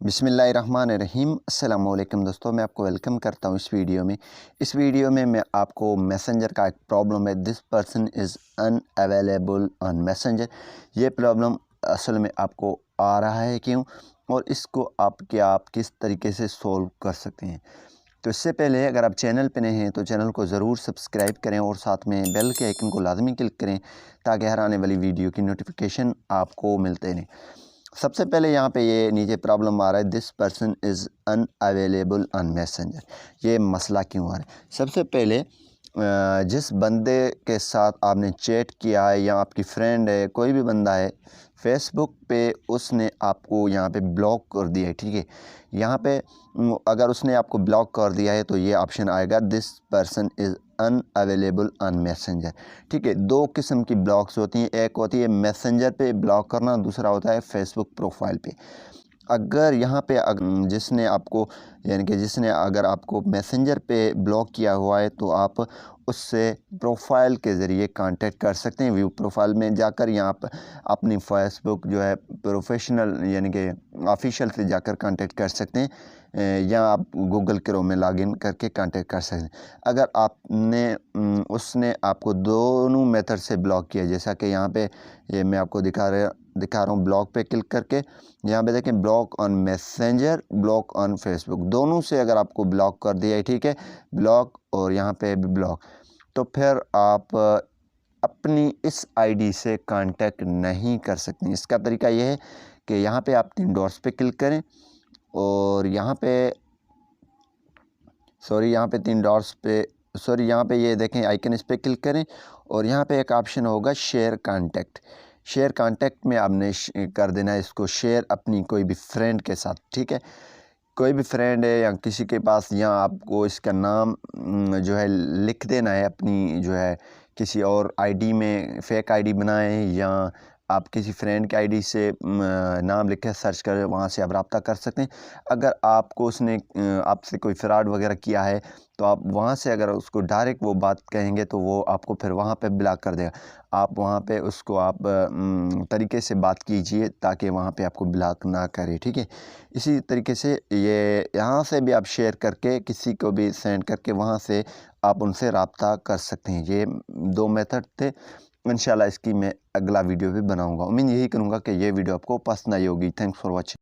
बिस्मिल्लाहिर्रहमानिर्रहीम। अस्सलाम वालेकुम दोस्तों, मैं आपको वेलकम करता हूँ इस वीडियो में मैं आपको मैसेंजर का एक प्रॉब्लम है, this person is unavailable on messenger. ये प्रॉब्लम असल में आपको आ रहा है क्यों, और इसको आप किस तरीके से सॉल्व कर सकते हैं। तो इससे पहले अगर आप चैनल पे नए हैं तो चैनल को ज़रूर सब्सक्राइब करें और साथ में बेल के आइकन को लाजमी क्लिक करें ताकि हर आने वाली वीडियो की नोटिफिकेशन आपको मिलते रहें। सबसे पहले यहाँ पे ये नीचे प्रॉब्लम आ रहा है, this person is unavailable on messenger. ये मसला क्यों आ रहा है? सबसे पहले जिस बंदे के साथ आपने चैट किया है या आपकी फ्रेंड है, कोई भी बंदा है फेसबुक पे, उसने आपको यहाँ पे ब्लॉक कर दिया है। ठीक है, यहाँ पे अगर उसने आपको ब्लॉक कर दिया है तो ये ऑप्शन आएगा, this person is unavailable on messenger. ठीक है, दो किस्म की ब्लॉक्स होती हैं, एक होती है मैसेंजर पे ब्लॉक करना, दूसरा होता है फेसबुक प्रोफाइल पे। अगर यहाँ पे जिसने आपको जिसने अगर आपको मैसेंजर पे ब्लॉक किया हुआ है तो आप उससे प्रोफाइल के ज़रिए कांटेक्ट कर सकते हैं। व्यू प्रोफाइल में जाकर यहाँ पर अपनी फेसबुक जो है प्रोफेशनल ऑफिशियल से जाकर कांटेक्ट कर सकते हैं, या आप गूगल क्रोम में लॉगिन करके कांटेक्ट कर सकते हैं। अगर उसने आपको दोनों मेथड से ब्लॉक किया, जैसा कि यहाँ पे ये मैं आपको दिखा रहा हूँ, ब्लॉक पे क्लिक करके यहाँ पे देखें, block on messenger, block on Facebook, दोनों से अगर आपको ब्लॉक कर दिया है, ठीक है, ब्लॉक और यहाँ पे भी ब्लॉक, तो फिर आप अपनी इस आईडी से कांटेक्ट नहीं कर सकते। इसका तरीका यह है कि यहाँ पे आप 3 डॉट्स पे क्लिक करें और यहाँ पे यहाँ पे 3 डॉट्स पे यहाँ पे ये देखें आइकन, इस पे क्लिक करें और यहाँ पे एक ऑप्शन होगा शेयर कांटेक्ट। शेयर कांटेक्ट में आपने कर देना है इसको शेयर अपनी कोई भी फ्रेंड के साथ। ठीक है, कोई भी फ्रेंड है या किसी के पास, या आपको इसका नाम जो है लिख देना है अपनी किसी और आईडी में, फेक आईडी बनाएं या आप किसी फ्रेंड की आईडी से नाम लिख के सर्च करें, वहाँ से आप रब्ता कर सकते हैं। अगर आपको उसने आपसे कोई फ्रॉड वगैरह किया है तो आप वहाँ से अगर उसको डायरेक्ट वो बात कहेंगे तो वो आपको फिर वहाँ पे ब्लॉक कर देगा। आप वहाँ पे उसको आप तरीके से बात कीजिए ताकि वहाँ पे आपको ब्लॉक ना करे। ठीक है, इसी तरीके से ये यहाँ से भी आप शेयर करके किसी को भी सेंड करके वहाँ से आप उनसे रब्ता कर सकते हैं। ये 2 मेथड थे। इंशाल्लाह इसकी मैं अगला वीडियो भी बनाऊंगा। उम्मीद यही करूँगा कि ये वीडियो आपको पसंद आई होगी। Thanks for watching.